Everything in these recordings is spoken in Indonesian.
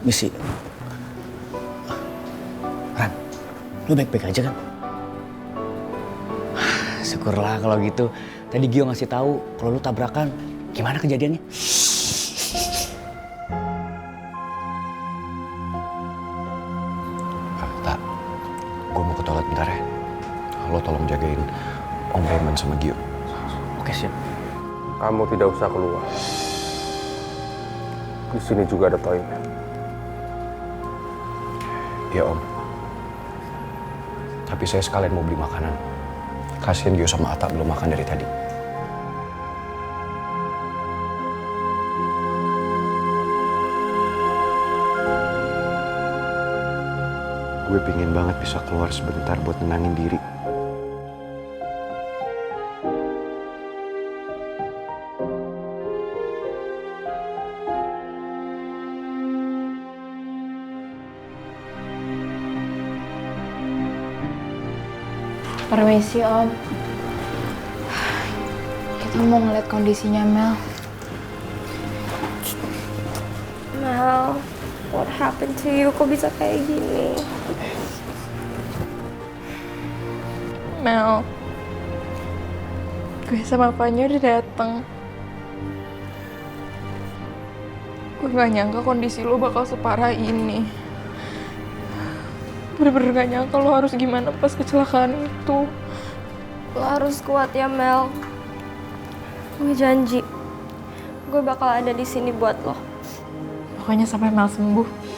Misi. Ran, lu baik-baik aja kan? Syukurlah kalau gitu. Tadi Gio ngasih tahu kalau lu tabrakan. Gimana kejadiannya? Tak, gue mau ke toilet bentar ya. Lo tolong jagain Om Raymond sama Gio. Oke, siap. Kamu tidak usah keluar. Di sini juga ada toilet. Ya Om. Tapi saya sekalian mau beli makanan. Kasian Gio sama Ata belum makan dari tadi. Gue pingin banget bisa keluar sebentar buat nenangin diri. Permisi Om, kita mau ngeliat kondisinya Mel. Mel, what happened to you? Kok bisa kayak gini? Mel, gue sama Fanya udah dateng. Gue gak nyangka kondisi lo bakal separah ini. Bener-bener gak nyangka lo harus gimana pas kecelakaan itu. Lo harus kuat ya Mel. Gue janji, gue bakal ada di sini buat lo. Pokoknya sampai Mel sembuh.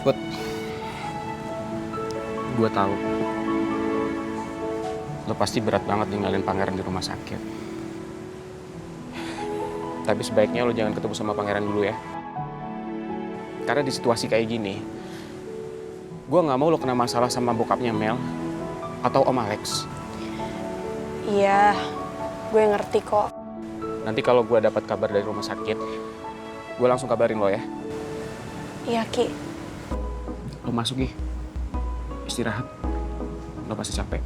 Put, gue tahu lo pasti berat banget ninggalin pangeran di rumah sakit. Tapi sebaiknya lo jangan ketemu sama pangeran dulu ya. Karena di situasi kayak gini, gue nggak mau lo kena masalah sama bokapnya Mel atau Om Alex. Iya, gue ngerti kok. Nanti kalau gue dapat kabar dari rumah sakit, gue langsung kabarin lo ya. Iya Ki. Lo masuk Gi, istirahat, lo pasti capek.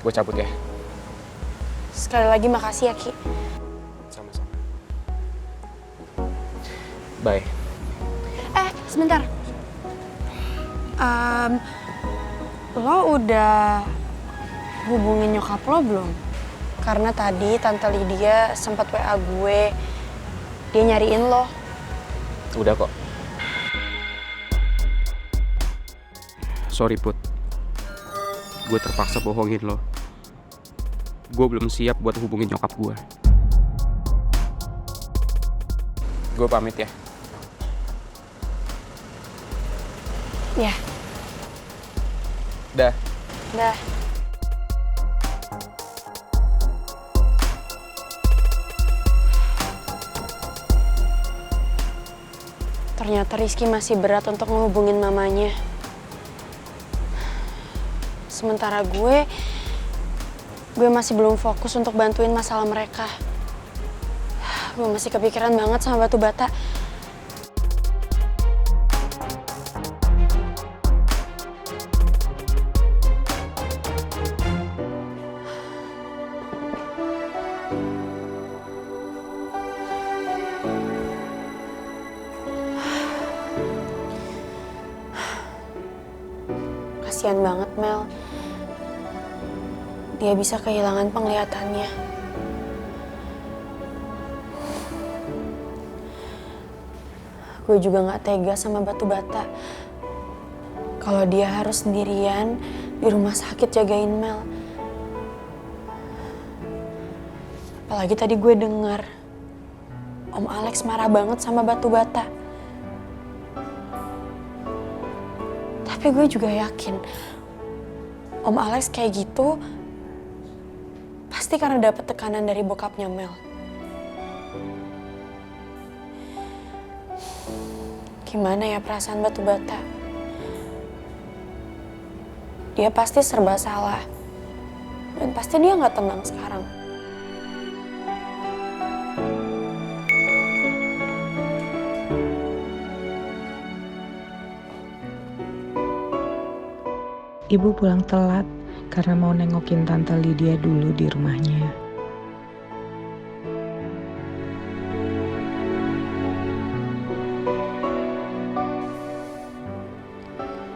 Gue cabut ya. Sekali lagi makasih ya Ki. Sama-sama. Bye. Sebentar. Lo udah hubungin nyokap lo belum? Karena tadi Tante Lydia sempat WA gue, dia nyariin lo. Udah kok. Sorry Put, gue terpaksa bohongin lo. Gue belum siap buat hubungin nyokap gue. Gue pamit ya. Ya, Dah. dah. Ternyata Rizky masih berat untuk ngehubungin mamanya. Sementara gue masih belum fokus untuk bantuin masalah mereka. Gue masih kepikiran banget sama batu bata. Kasian banget Mel. Dia bisa kehilangan penglihatannya. Gue juga gak tega sama batu bata. Kalau dia harus sendirian di rumah sakit jagain Mel. Apalagi tadi gue denger Om Alex marah banget sama batu bata. Tapi gue juga yakin Om Alex kayak gitu pasti karena dapet tekanan dari bokapnya Mel. Gimana ya perasaan batu bata? Dia pasti serba salah. Dan pasti dia nggak tenang sekarang. Ibu pulang telat karena mau nengokin Tante Lydia dulu di rumahnya.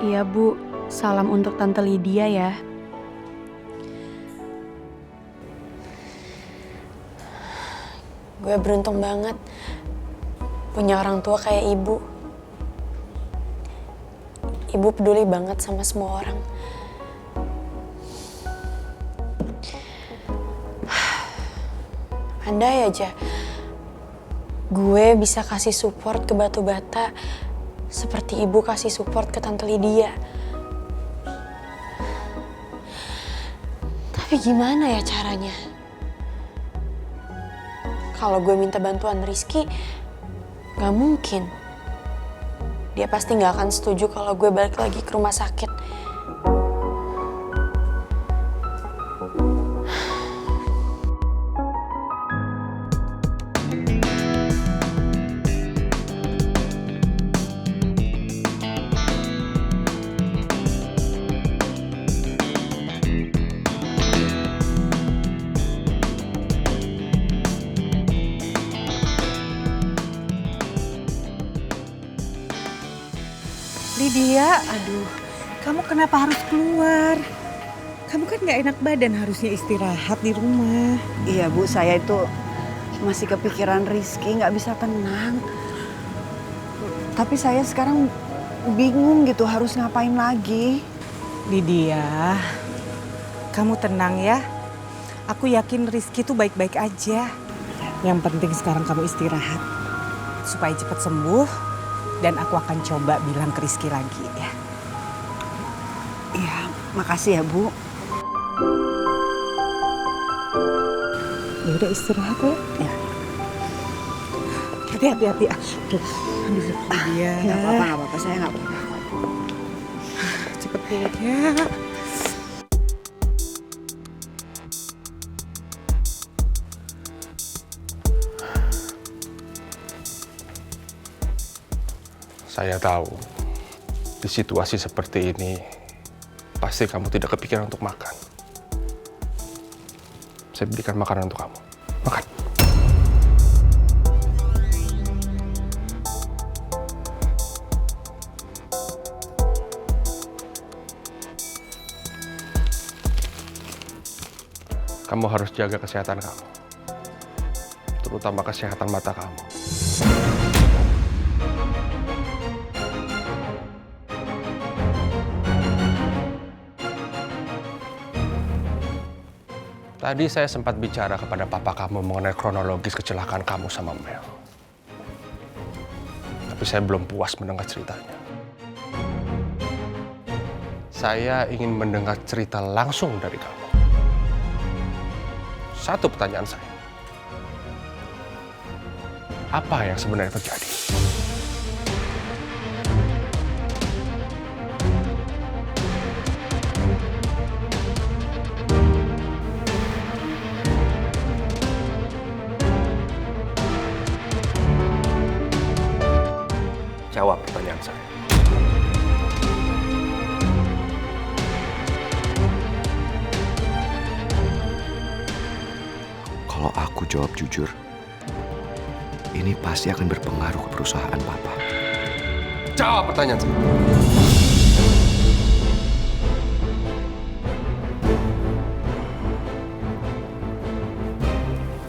Iya Bu, salam untuk Tante Lydia ya. Gue beruntung banget punya orang tua kayak ibu. Ibu peduli banget sama semua orang. Andai aja gue bisa kasih support ke batu bata seperti ibu kasih support ke Tante Lydia. Tapi gimana ya caranya? Kalau gue minta bantuan Rizky, gak mungkin. Dia pasti gak akan setuju kalau gue balik lagi ke rumah sakit. Lydia, aduh, kamu kenapa harus keluar? Kamu kan gak enak badan, harusnya istirahat di rumah. Iya Bu, saya itu masih kepikiran Rizky, nggak bisa tenang. Tapi saya sekarang bingung gitu harus ngapain lagi. Lydia, kamu tenang ya. Aku yakin Rizky tuh baik-baik aja. Yang penting sekarang kamu istirahat supaya cepat sembuh. Dan aku akan coba bilang ke Rizky lagi ya. Iya, makasih ya Bu. Ya udah istirahat ya. Ya. Hati-hati. Aduh, Lydia. Nggak apa-apa, saya nggak apa-apa. Cepet pulih ya. Saya tahu, di situasi seperti ini, pasti kamu tidak kepikiran untuk makan. Saya berikan makanan untuk kamu. Makan. Kamu harus jaga kesehatan kamu. Terutama kesehatan mata kamu. Tadi saya sempat bicara kepada papa kamu mengenai kronologis kecelakaan kamu sama Mel. Tapi saya belum puas mendengar ceritanya. Saya ingin mendengar cerita langsung dari kamu. Satu pertanyaan saya. Apa yang sebenarnya terjadi? Jawab pertanyaan saya. Kalau aku jawab jujur, ini pasti akan berpengaruh ke perusahaan Papa. Jawab pertanyaan saya.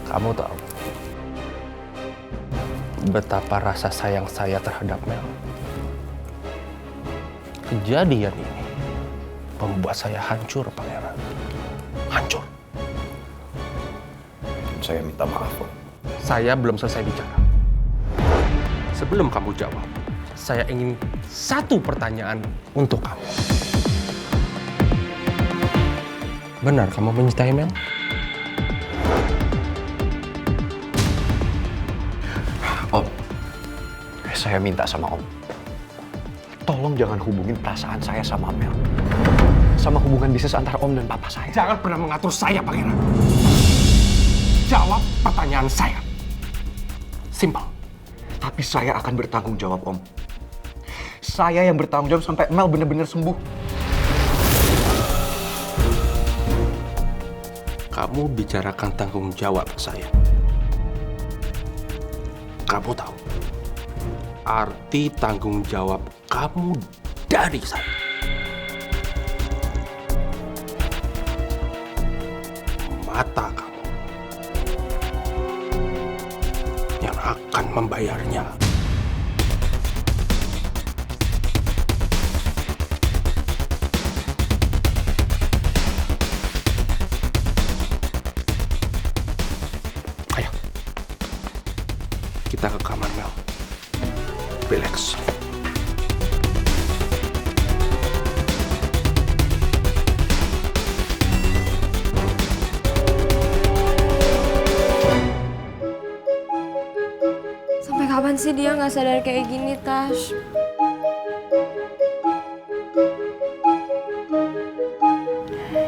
Kamu tahu betapa rasa sayang saya terhadap Mel. Kejadian ini membuat saya hancur, Pangeran. Hancur. Saya minta maaf, Om. Saya belum selesai bicara. Sebelum kamu jawab, saya ingin satu pertanyaan untuk kamu. Benar kamu mencintai Mel? Om, saya minta sama Om, tolong jangan hubungin perasaan saya sama Mel, sama hubungan bisnis antara Om dan Papa saya. Jangan pernah mengatur saya, Pangeran. Jawab pertanyaan saya. Simpel. Tapi saya akan bertanggung jawab, Om. Saya yang bertanggung jawab sampai Mel benar-benar sembuh. Kamu bicarakan tanggung jawab ke saya. Kamu tahu arti tanggung jawab kamu dari saya. Mata kamu yang akan membayarnya. Ayo, kita ke kamar Mel. Relax. Sampai kapan sih dia nggak sadar kayak gini, Tash?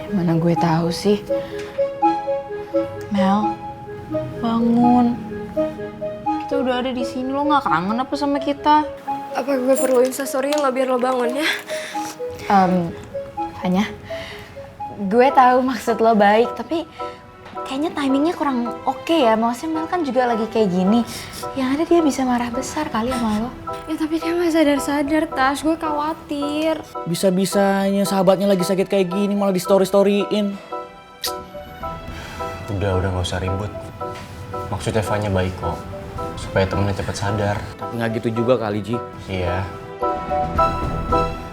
Mana gue tahu sih. Mel, bangun. Kita udah ada di sini, lo nggak kangen apa sama kita? Apa gue perlu instastory lo biar lo bangun ya? Hanya, gue tahu maksud lo baik, tapi kayaknya timingnya kurang oke ya. Maksudnya Mel kan juga lagi kayak gini. Yang ada dia bisa marah besar kali sama lo. Ya tapi dia nggak sadar-sadar, Tash. Gue khawatir. Bisa-bisanya sahabatnya lagi sakit kayak gini malah di story-storyin. Udah nggak usah ribut. Maksudnya Vanya baik kok. Supaya temennya cepet sadar. Tapi nggak gitu juga kali, Ji. Iya.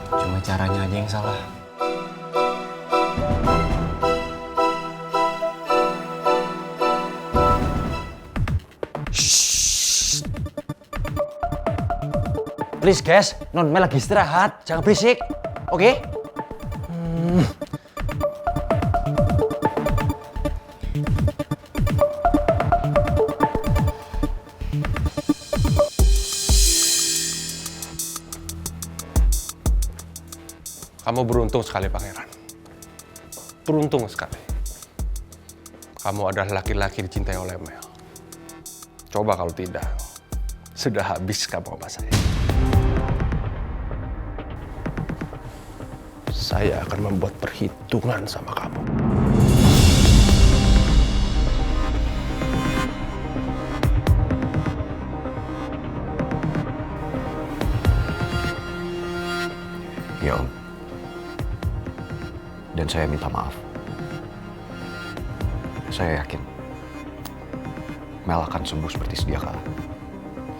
Cuma caranya aja yang salah. Please guys, Non Mel lagi istirahat, jangan berisik, oke? Kamu beruntung sekali, Pangeran. Beruntung sekali. Kamu adalah laki-laki dicintai oleh Mel. Coba kalau tidak, sudah habis kamu sama saya. Saya akan membuat perhitungan sama kamu. Ya, Om. Dan saya minta maaf. Saya yakin Mel akan sembuh seperti sedia kala.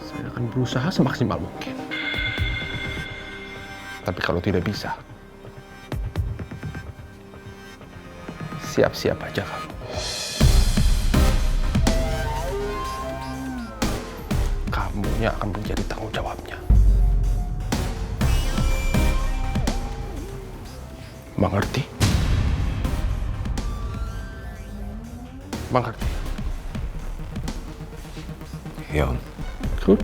Saya akan berusaha semaksimal mungkin. Tapi kalau tidak bisa, siap-siap aja kamu. Kamunya akan menjadi tanggung jawabnya. Mengerti? Mengerti? Ya, Om. Good.